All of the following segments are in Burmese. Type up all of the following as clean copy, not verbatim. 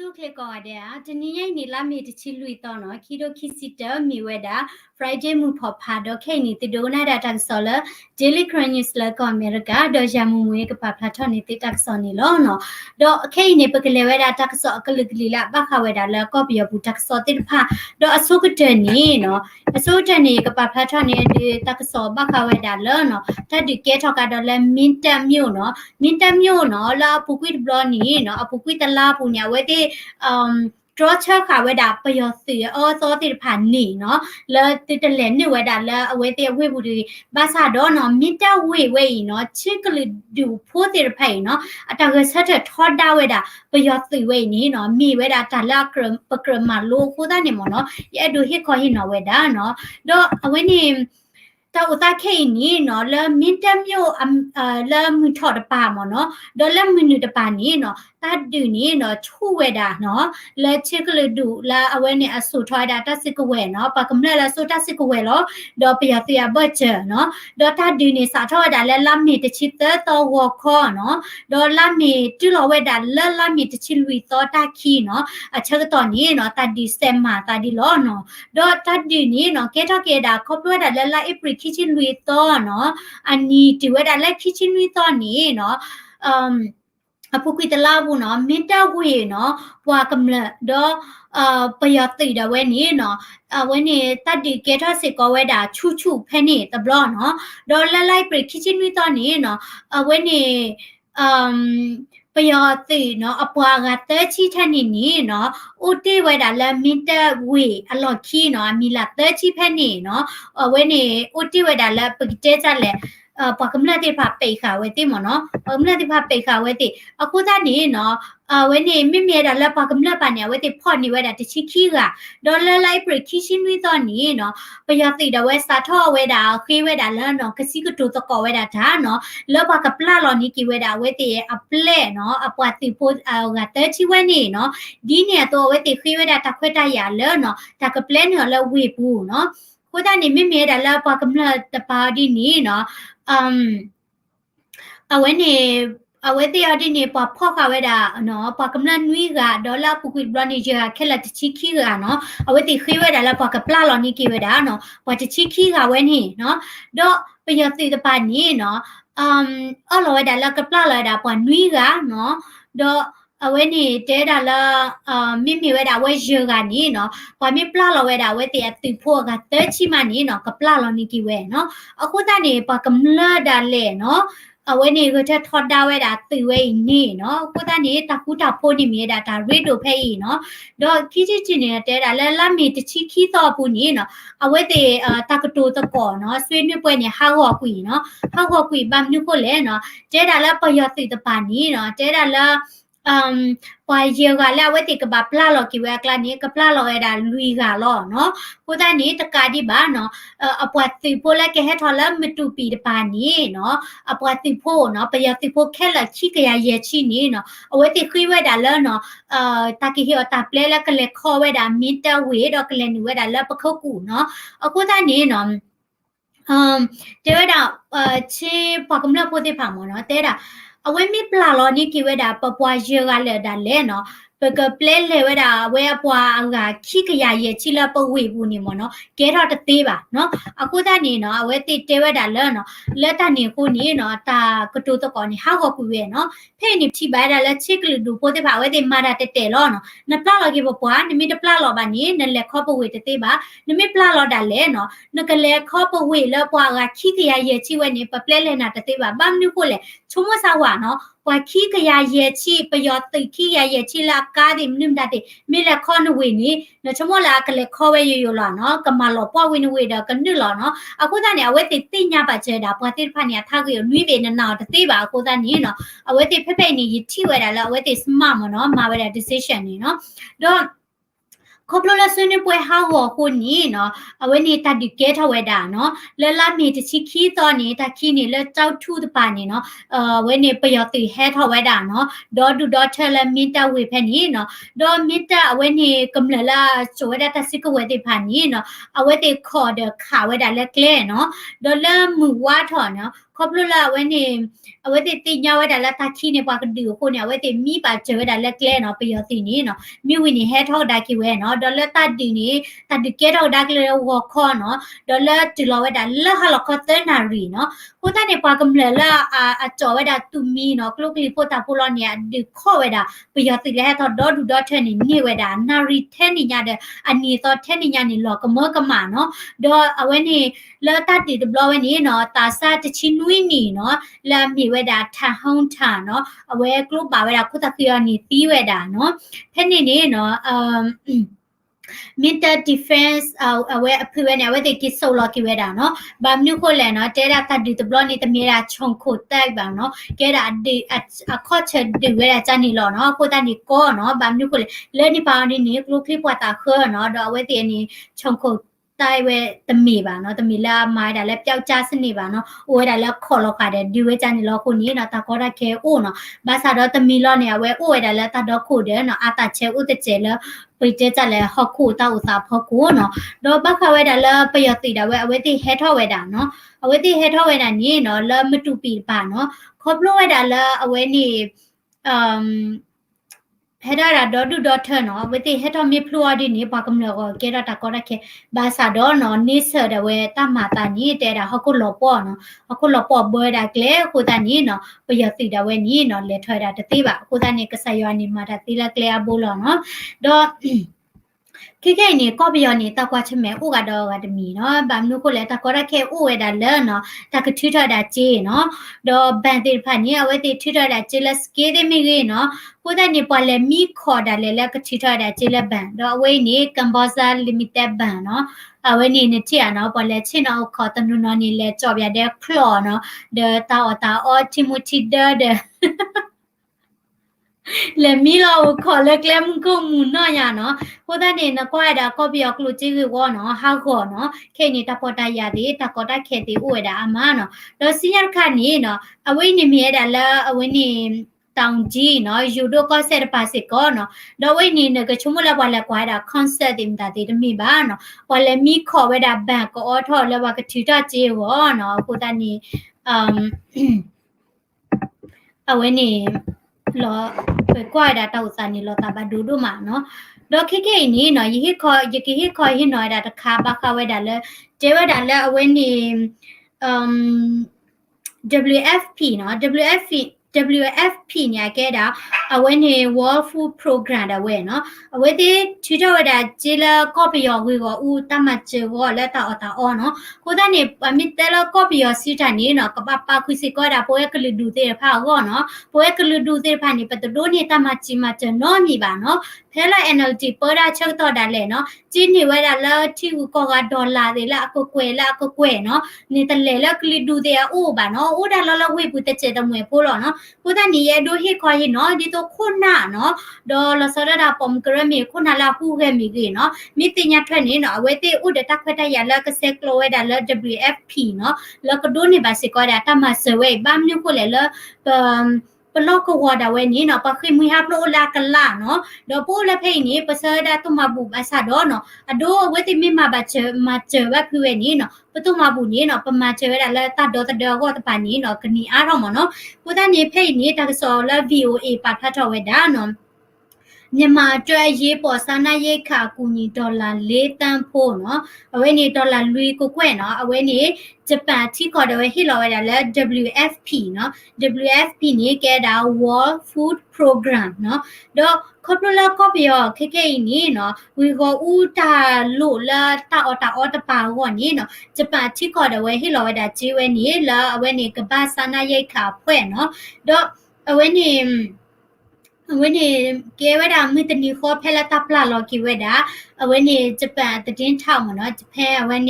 สู้เคลกอเดียทีนี้ยัยนี่ลามีตชิลุยตอนเนาะคิโดคิซิเตอร์มีเวดา Friday มูพอพาดอกแค่นี่ติดโดนาดาตักซอล Daily Crunches ละก็อเมริกาดอจามูมวยกับปาพลาทอนี่ติตักซอนี่ล้อเนาะดอแค่นี่ปกเลเวดาตักซอกลึกลีละบักฮาเวดาแล้วก็เบียบุตักซอติดพาดออสุกเตนี่เนาะอสุกเตนี่กับปาพลาทอนี่ตักซอบักฮาเวดาแล้วเนาะถ้าดิเกทอกาดอลมินตัมมิวเนาะมินตัมมิวเนาะลาปุกวิดบลอนี่เนาะอปุกวิตลาปุญญาเวติดรอเชอร์ค่ะเวดาปยอสีซอติดผ่านนี่เนาะแล้วติดเลนนี่เวดาแล้วเวทีเวบุรีบาซาดอเนาะมิตาเวเนาะชิกลิดูพูดติดไผ่เนาะอัตราเกิดเสถทอดดาวเวดาปยอสีเวนี้เนาะมีเวดาจัดละปกรมาลูคู่ด้านนี่หมดเนาะอย่าดูให้คอยเห็นเนาะเวดาเนาะดอเวนี่ตาอุตาแค่นี้เนาะแล้วมิตามิโอแล้วมือถอดปาหมดเนาะดอแล้วมือหนึ่งปานี้เนาะตาดูนี้เนาะชูเวดาเนาะแล้วเช็คเลยดูแล้วเอาไว้เนี่ยสุดท้ายดาตัสิกเวเนาะปากกำเนิดแล้วสุดตัสิกเวแล้วดอปยาติยาเบเจเนาะดอตาดูนี่สาทอดาแล้วลามีตชิตเตอร์ตัวหัวข้อเนาะดอลามีจุลเวดาแล้วลามีตชิลุยตัวตาคีเนาะเช็คตอนนี้เนาะตาดีเซมมาตาดีล้อเนาะดอตาดูนี่เนาะเกทอเกดาครบด้วยดาแล้วลาอิปริคิชิลุยตัวเนาะอันนี้ที่เวดาแล้วคิชิลุยตัวนี้เนาะอพุกิตลาบุเนาะมิตาเวเนาะว่ากำลังดอปยติดาเวนี้เนาะเวนี้ตัดดีเกทอสิกเวดาชูเพนี่ตะบลอเนาะดอละไลปริคิชินวิตอนนี้เนาะเวนี้ปยติเนาะอปวากาเตชิทันนี่เนาะอุติเวดาละมิตาเวอลอคีเนาะมีลาเตชิเพนี่เนาะเวนี้อุติเวดาละปกิเจจัเลปากกำลังที่พาไปข่าวเวทีหมอเนาะปากกำลังที่พาไปข่าวเวทีအခုตอนนี้เนาะเวนี่ไม่มีอะไรแล้วปากกำลังปานเนี่ยเวทีพอนี่เวดาติชิคีกะดอลลาร์ไลฟ์บริคิชินวิตอนนี้เนาะปยติดาเวสตาทอเวดาคีเวดาแล้วเนาะกสิกตุตะกอเวดาทาเนาะแล้วปากกับปลาลอนี่กีเวดาเวทีอัปเลเนาะอปวติพูดกะเตชิเวนี่เนาะดีเนี่ยตัวเวทีคีเวดาตะควตายาแล้วเนาะตะกับเพลนเนาะแล้ววีปูเนาะခုတနေမိမေဒါလာပါကမလာတပါဒီနီနော်အဝဲနေအဝဲတရားဒီနေပါဖောက်ခဝဲတာနော်ပါကမလာနွီကဒေါ်လာပုကွိဘရနီဂျာခက်လက်ချီခီကနော်အဝဲတိခိဝဲဒါလာပါကပလာလော်နီကီဝဲတာနော်ပါချီခီကဝဲနေနော်တော့ပယတိတပါနီနော်အော်လော်ဝဲဒါလာကပလာလော်ဒါပါနွီကနော်တော့အဝဲနေတဲ့ဒါလာမိမိဝဲဒါဝဲရကနေနော်ဘာမိပလာလောဝဲဒါဝဲတဲ့တိဖို့ကတဲချီမနေနော်ကပလာလောနိကီဝဲနော်အခုတနေပါကမလာဒါလေနော်အဝဲနေကတဲ့ထော်ဒါဝဲဒါတိဝဲနေနော်အခုတနေတခုတာဖို့နေမြေဒါဒါရေတိုဖဲဤနော်တော့ခီချီချင်နေတဲ့ဒါလဲလာမီတချီခီတော့ပူနေနော်အဝဲတဲ့တကတိုတကောနော်ဆွေးနွေးပွဲနေဟာဟောကွီနော်ဟာဟောကွီဗမ်နုကိုလဲနော်တဲဒါလဲပယတိတပါနေနော်တဲဒါလဲปอยเยกะแล้วเวติกะบะปลาลอกิเวกลานี้กะปลาลอเอดาลุยกะลอเนาะกูตานี้ตะกาดิบาเนาะอปวติโพละแกเฮทอละมตุปีตะปานี้เนาะอปวติโพเนาะปยติโพแค่ละขี้กะยาเยชินี้เนาะอเวติคุยเวดาเลเนาะตากิเฮอตาเปลละกะเลคอเวดามิตะเวดอกะเลนิเวดาละปะเข้ากูเนาะกูตานี้เนาะเจวดาชีปากำลังโพติผามเนาะเตดาအဝဲမိပလာလောနိကိဝဲတာပပွားရေကလည်းဒါလဲနော်ပကပလဲလေဝဲတာဝဲအပွားကခိကရရဲ့ချီလာပဝေဘူးနေမနော်ကဲတော့တသေးပါနော်အခုတနေနော်အဝဲတိတဲဝဲတာလဲနော်လက်တနေကိုနေနော်တာကတူတကောနေဟောက်ကူဝဲနော်ဖဲ့နေချိပါတာလဲချစ်ကလူဒူပိုတဲ့ပါဝဲတိမာတာတဲလောနော်နပလာလောကေပပွားနမိတပလာလောပါနေနလက်ခောပဝေတသေးပါနမိပလာလောတာလဲနော်နကလဲခောပဝေလပွားကခိကရရဲ့ချိဝဲနေပပလဲလဲနာတသေးပါဘမ်နုကိုလဲချုံမဆာဝါနော်ว่าขี้กะยาเยชิปยอติขี้ยาเยชิลากาดิมนิมดาติมิละข้อนเวนี่เนาะชมลากะเลข้อเวอยู่ล่ะเนาะกะมาลอป้อเวนี่เวดากะนึล่ะเนาะအခုตาเนี่ยอเวติติญาปะเจดาปะติพะเนี่ยทาก็นุ้ยเวนะนาตติบาအခုตานี่เนาะอเวติเพ่ๆนี่ยิทิเวดาละอเวติสมาร์มเนาะมาเวดา decision นี่เนาะတော့ครบแล้วส่วนนี้ป่วยหาหัวคนนี้เนาะเอาไว้นี่ตาดิเกทเวดาเนาะแล้วลามีจะชิคีตอนนี้ตาคีนี่แล้วเจ้าทูตปานี่เนาะไว้นี่ประโยชน์ติแฮทเวดาเนาะดอดูดอเทลมิตาเวเพนี่เนาะดอมิตาเอาไว้นี่กำลังละสวยดาตาสิกเวติพานี่เนาะเอาไว้ติคอเดขาเวดาเล็กๆเนาะดอเริ่มมือว่าถอนเนาะ ครบรู้ละเว้นนี่เอาไว้ติญาไว้ดาละตาขี้เนี่ยปากดื้อคนเนี่ยเอาไว้ติมีปาเจอดาละแกล้เนาะไปยอตินี่เนาะมีวินี่เฮทอกดาคิเวเนาะดอลละตาดีนี่ตาดิเกตอกดาเกลวอคอเนาะดอลละจิลอไว้ดาละฮาลอคอเตนารีเนาะผู้ตาเนี่ยปากมเลละอาจอไว้ดาตุมีเนาะกลุกลิโปตาปุลอเนี่ยดิข้อไว้ดาไปยอติละทอดอดูดอเทนี่ไว้ดานารีเทนี่ญาเดอันนี้ตอเทนี่ญานี่หลอกกะเมอกะมาเนาะดอเอาไว้นี่ละตาติดบลอไว้นี่เนาะตาซาตะชินุยนี่เนาะလာမီဝဲတာထဟောင်းထနော်အဝဲကလုပါဝဲတာခုတခီရနီတီးဝဲတာနော်ဖက်နေနေနော်Minter defense awe aphuwe ne awe de ki so lo ki we da no ba mnu ko le no te da ka di to blo ni te me da chong ko tai ba no ke da de a kho che de we da cha ni lo no ko ta ni ko no ba mnu ko le ni pa ni ni klu clip wa ta kho no do awe te ni chong ko တိုင်ဝဲတမီပါเนาะတမီလာမိုင်းဒါလည်းပျောက်ကြားစနေပါเนาะအိုးဒါလည်းခေါ်လောက်ခါတဲ့ဒီဝဲချန်နေလောက်ခုနေเนาะတာကောရခဲအိုးเนาะဘာသာတော့တမီလောနေဝဲအိုးဝဲဒါလည်းတာတော့ခုတဲ့เนาะအာတာချဲဥတကျဲလပိတဲကြလဲဟောက်ခုတာဥစာဖောက်ခုเนาะတော့ဘခဝဲဒါလည်းပယတိဒါဝဲအဝဲတိဟဲထောဝဲဒါเนาะအဝဲတိဟဲထောဝဲဒါနေเนาะလမတူပီပါเนาะခေါပလိုဝဲဒါလည်းအဝဲနေဟဲဒါရာဒေါ်ဒူဒေါ်ထနော်ဝတိဟဲတော်မီဖလူအဒီနေပါကမလောကေရတာကောရခေဘာသာဒေါ်နော်နိဆဒဝဲတမတာနီတဲတာဟကုလောပေါ်နော်ဟကုလောပေါ်ဘွဲတာကလေကိုတနီနော်ပယတိတဝဲနီနော်လေထွဲတာတတိပါကိုတနီကဆယောနီမာတာတိလကလေအဘိုးလောနော်ဒေါ်ခိခိနေကော့ပယောနေတောက်ကွာချမဲဥကတော့ကတမီနော်ဗမ်နုကိုလည်းတကောရခဲဥဝဲတာလဲနော်တကထီထတာကြေးနော်ဒေါ်ဘန်တိဖာနေအဝဲတိထီထတာကြေးလက်စကေးတဲ့မိကြီးနော်ကိုတဲ့နေပေါ်လဲမိခေါ်တာလဲလက်ကထီထတာကြေးလက်ဘန်ဒေါ်အဝဲနေကမ်ဘောဇာလီမိတက်ဘန်နော်အဝဲနေနေချီနော်ပေါ်လဲချင်းနော်ခေါ်တနုနော်နေလဲကြော်ပြတဲ့ခလော်နော်ဒေါ်တာအော်တီမိုတီဒါတဲ့လေမီလာကိုခေါ်လက်ကလမ်ကိုမူနော်ရနော်ဟိုတဲ့နေနကွာတာကော့ပီယောကလူကြီးကိုနော်ဟောက်ခေါ်နော်ခဲနေတာပေါ်တာရသည်တကောတာခဲတီဥဝဲတာအမနော်တော့စီရခါနေနော်အဝိနေမြဲတာလာအဝိနေတောင်ကြီးနော်ယူဒိုကောဆက်ပါစစ်ကောနော်တော့ဝိနေနကချုံမလာပါလာကွာတာကွန်ဆာတင်တာတိတမိပါနော်ပေါ်လေမီခေါ်ဝဲတာဘန်ကောထော်လဘကထီတာကျေဝနော်ဟိုတဲ့နေအဝိနေလောไปกว่าดาตาอุสานี่ลอตาบาดูดูมาเนาะดอกเคนี่เนาะยิฮิคอยหินน้อยดาตะคาบะคาเวดาเลเจวดาเลอเวนี่WFP เนาะ WFP เนี่ยแกดาအဝဲနေ World Food Program da we no အဝဲတိချီတော့ဒါဂျီလာကော့ပီယောဝေကိုဦးတမချေကိုလက်တာအော်no ကိုတနေအမီတဲလကော့ပီယောစီတနေno ကပပခုစီကောဒါပွဲကလူဒူတဲ့ဖာကောno ပွဲကလူဒူတဲ့ဖာနေပတဒိုနေတမချီမချနောမီပါno ဖဲလာ NLT ပေါ်တာချက်တော့ဒါလဲno ဂျင်းနေဝဲဒါလာတီကိုကဒေါ်လာတွေလာအကိုကွယ်no နေတလဲလကလူဒူတဲ့အိုးပါ no အိုးဒါလောလဝေပူတဲ့ချက်တမွေပို့လို့ no ကိုတနေရဒိုဟိခွာဟိ no ဒီတော့ခုနာနော်ဒေါ်လဆရတာပုံကရမီခုနလာခုခဲမီကြီးနော်မိတင်ညာထွက်နေနော်အဝဲတိဥဒတက်ခွတ်တရလကဆက်ကလိုဝဲဒါလ WFP နော်လကဒိုနေပါစကောဒါတမဆဝဲဘမ်ညကိုလေလပလောကဝဒါဝဲနေနော်ပခိမီဟာပလိုလာကလာနော်ဒေါ်ပိုလဖိနေပစဒါတမဘူဘာသာတော့နော်အဒိုဝဲတိမိမဘာချမချဝဲခွေနေနော်ပတုမဘူနေနော်ပမချဝဲဒါလတတော်တော်ကောတပနေနော်ကနီအားတော့မနော်ကိုတနေဖိနေတာဆောလ VOA ပါဖတ်တော်ဝဲဒါနော်မြန်မာအတွက်ရေးပေါ်စာနာရိတ်ခါကူညီဒေါ်လာ4တန်းဖို့နော်အဝဲနေဒေါ်လာလွေကိုကွဲ့နော်အဝဲနေဂျပန်ထိခေါ်တယ်ဟိလော်ရတာလဲ WFP နော် WFP နေကဲတာ World Food Program နော်တော့ခေါပလာကောပီယောခေခေနေနော်ဝီကိုဦးတာလို့လာတာအော်တပါဟောနေနော်ဂျပန်ထိခေါ်တယ်ဟိလော်ရတာဂျီဝဲနေလာအဝဲနေကဘာစာနာရိတ်ခါဖွဲ့နော်တော့အဝဲနေwhen kewada mitni kho phela tapla lo kiweda when Japan the din town no Japan when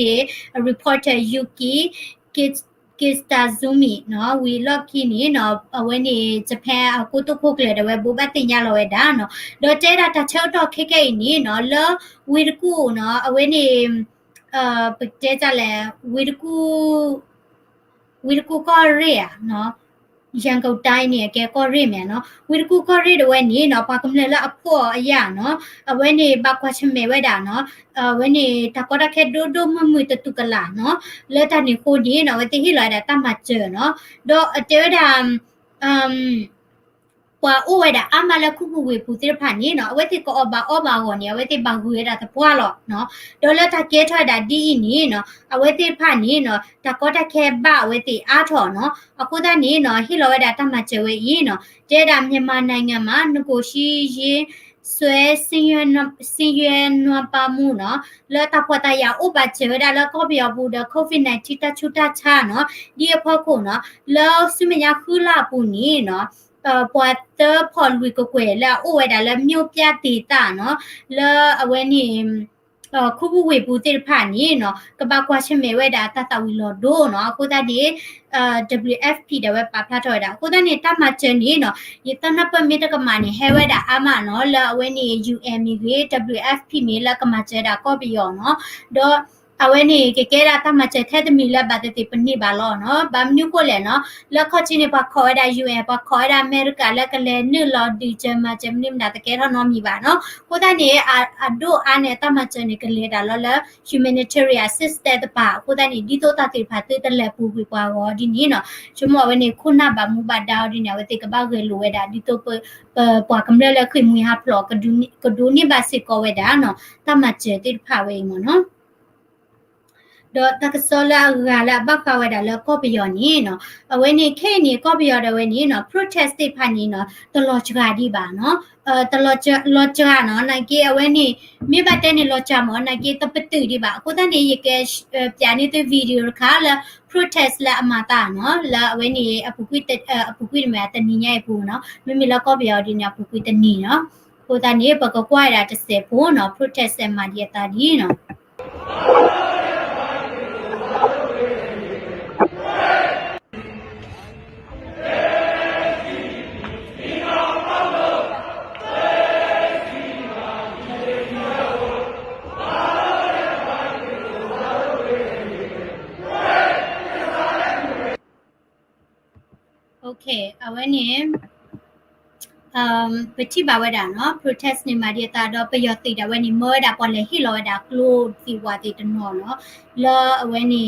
reporter Yuki Kitazumi no we lucky ni no when Japan akuto kokle de we buba tinya lo weda no do te da ta chau to keke ni no lo we ku no when picture le we ku ko rea no ยังกูตายเนี่ยแกก็เรียนเนาะวิธีกูก็เรียนด้วยนี่เนาะปากกำเนิดละพ่ออย่างเนาะเว้นนี่บักว่าชเมไว้ด่าเนาะเว้นนี่ถ้าก็ได้แค่ดูมือตุกละเนาะแล้วตอนนี้กูดีเนาะเว้นที่ฮิลอยด่าตั้งมาเจอเนาะดอเจอด่าว่าโอ้ยด่าอามาแล้วคู่บุยผู้ที่ผ่านนี่เนาะเว้นที่ก็ออกหัวเนี่ยเว้นที่บางหัวด่าตะพัวหรอกเนาะดอแล้วถ้าเกทด่าดีนี่เนาะเว้นที่ผ่านนี่เนาะถ้าก็ได้แค่บ้าเว้นที่อาถอเนาะအခုတည်းနေနော်ဟီလိုဝဒါတမချေဝေyiနော်တဲတာမြန်မာနိုင်ငံမှာငကိုရှိရင်ဆွဲစင်ရွယ်နွားပါမှုနော်လဲတပွားတရဥပချေဝဒါလဲကောပြောဘူးတဲ့ COVID-19 တချူတချနော်ဒီအဖို့ကိုနော်လဲစမညာခူလာပူနီနော်ပွားတဖော်လူကိုကွယ်လဲဥဝဒါလဲမြို့ပြတီတာနော်လဲအဝဲနေခုဘဝေဘူးတိဖာနီနော်ကဘာကွာချမေဝဲဒါတတဝီလောဒိုနော်အခုတည်း WFP တဲ့ဝက်ပါဖတ်တော့တာအခုတည်းတမချင်နီနော်ယတနပမီတကမနီဟဲဝဲဒါအမနော်လာဝဲနီ UM ကြီး WFP မီလာကမချဲတာကောပီယောနော်တော့အဝဲနေကဲတာတမချဲထဲတမီလာဘာတိပနိဘာလောနော်ဘာမြူကိုလဲနော်လက်ခချင်းပါခေါ်ဒါ UN ပါခေါ်ဒါအမေရိကလက်ကလဲနုလော်ဒီဂျမဂျမနိမနာတကဲတော့နော်မီပါနော်ကိုတည်းအဒိုအားနဲ့တမချဲနေကလေးဒါလော humanitarian assistance ပါကိုတည်းဒီတော့တတိဖတ်တဲ့လက်ပူပွားရောဒီနီနော်ကျမဝဲနေခုနဘာမူပါဒါဒီနေဝဲတိကဘာကလိုဝဲဒါဒီတော့ပွားကမလဲလက်ခွေမွေဟာဖလောကဒူနီဘာစစ်ကိုဝဲဒါနော်တမချဲတိဖာဝဲမနော်တော့တကဆောလာဂါလာဘကဝဲဒါလကောပီယောနီနော်အဝဲနေခဲနေကောပီယောဒဝဲနီနော် protest တိဖာနီနော်တလောချဂါဒီပါနော်တလောချနော်နိုင်ကေအဝဲနေမိဘတဲ့နေလောချမောနိုင်ကေတပတူဒီပါအခုတည်းရကဲပြာနေတဲ့ဗီဒီယိုခါလာ protest လာအမတာနော်လာအဝဲနေအပူကွိမြတ်တနီညရဲ့ပူနော်မိလကောပီယောဒီညာပူကွိတနီနော်ကိုတည်းဘကကွာရတဲ့စေဖို့နော် protest မှာဒီတာဒီနော်โอเคအဝဲနေပတိပါဝဒါနော် protest နေမှာဒီတာတော့ပယောတိတာဝဲနေမောဒါပေါ်လေဟီလောဒါ close ဒီဝါတိတနော်နော်လာအဝဲနေ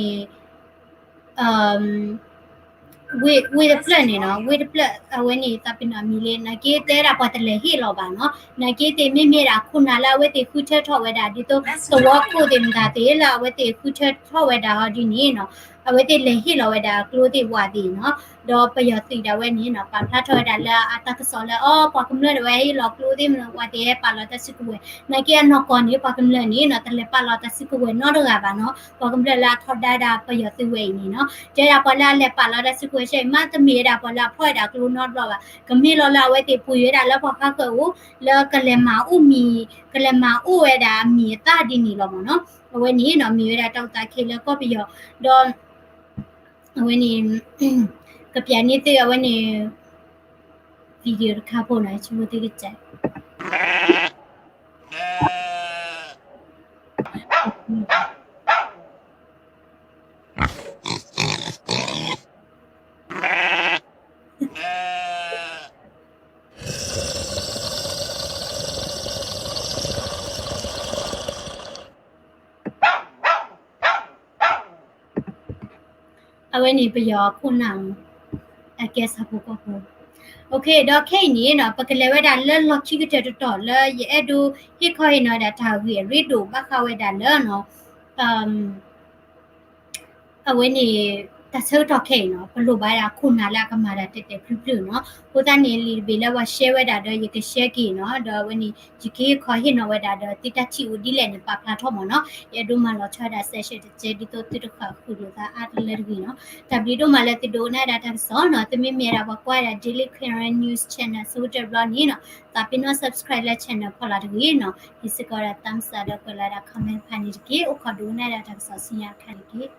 with the plan နော် with the plan အဝဲနေတာပနာမီလေနကေတဲတာပေါ်တလေဟီလောပါနော်နကေတေမေမေတာခုနာလာဝဲတေခုချက်ထော့ဝဲတာဒီတော့တော့ကိုတေမတာတေလာဝဲတေခုချက်ထော့ဝဲတာဒီနေနော်အဝဲတေလေဟီလောဝဲတာ close ဒီဝါတိနော်တော့ပယောတိတာဝဲနေနော်ပါဖတ်ထော်တာလာအတကဆောလာအော်ပကမလဲဝဲလောကလိုဒီမဝတေပါလာတစစ်ကွေနကေနော်ကောနေပကမလဲနေနော်တလေပါလာတစစ်ကွေနော်တော့ပါနော်ပကမလဲလာထော်တာပယောတိဝဲနေနော်ကျေတာပလာလက်ပါလာတစစ်ကွေရှိမတမီတာပလာဖွဲ့တာကလိုနော်တော့ပါကမီလောလာဝဲတေပူရတာလောပခါကောလောကလေမာဥမီကလေမာဥဝဲတာမီတာဒီနီလောမနော်ဝဲနေနော်မီရတာတောက်တာခေလကောပီယောတော့ဝဲနေကပြနေတဲ့အဝနေဗီဒီယိုခါပေါ်နေချူတိကြတယ်အဝနေပယောခုနောင်I guess ဟာပို့ကို Okay တော့ခေနေနော်ပကလေဝဲတာလဲလော်ချိကတဲ့တော်လဲရဲ့ဒူဟိခေါ်ရနော်တာထားဝီရီဒူဘခဝဲတာလဲနော်အဝဲနေတဆောက်တော့ခေနော်ဘလို့ပါတာခုနာလာကမာတာတက်တက်ပြပြနော်ကိုတန်းနေလီဘေလဝရှဲဝဲတာတော့ရကရှဲကီနော်တော့ဝဲနေဂျီကေခေါ်ဟိနော်ဝဲတာတော့တိတချီဦးဒီလဲနေပါဖလာထော့မနော်ရဲ့ဒူမလောချတာဆက်ရှက်တဲ့ဂျေဒီတော့တိတော့ခခုလို့သာအားလဲရီနော်တဘလီတို့မလဲတိဒိုနာဒါတာဆောနော်တမင်မြရာဘကွာရ Daily Current News Channel ဆိုတဲ့ blog နီနော်တာပင်နော် subscribe လက် channel ဖော်လာတကြီးနော်ဒီစကောရ thumbs up တော့ကလာတာ comment ဖန်နေကြီးအခါဒိုနာဒါတာဆောစီယာခန်ကြီး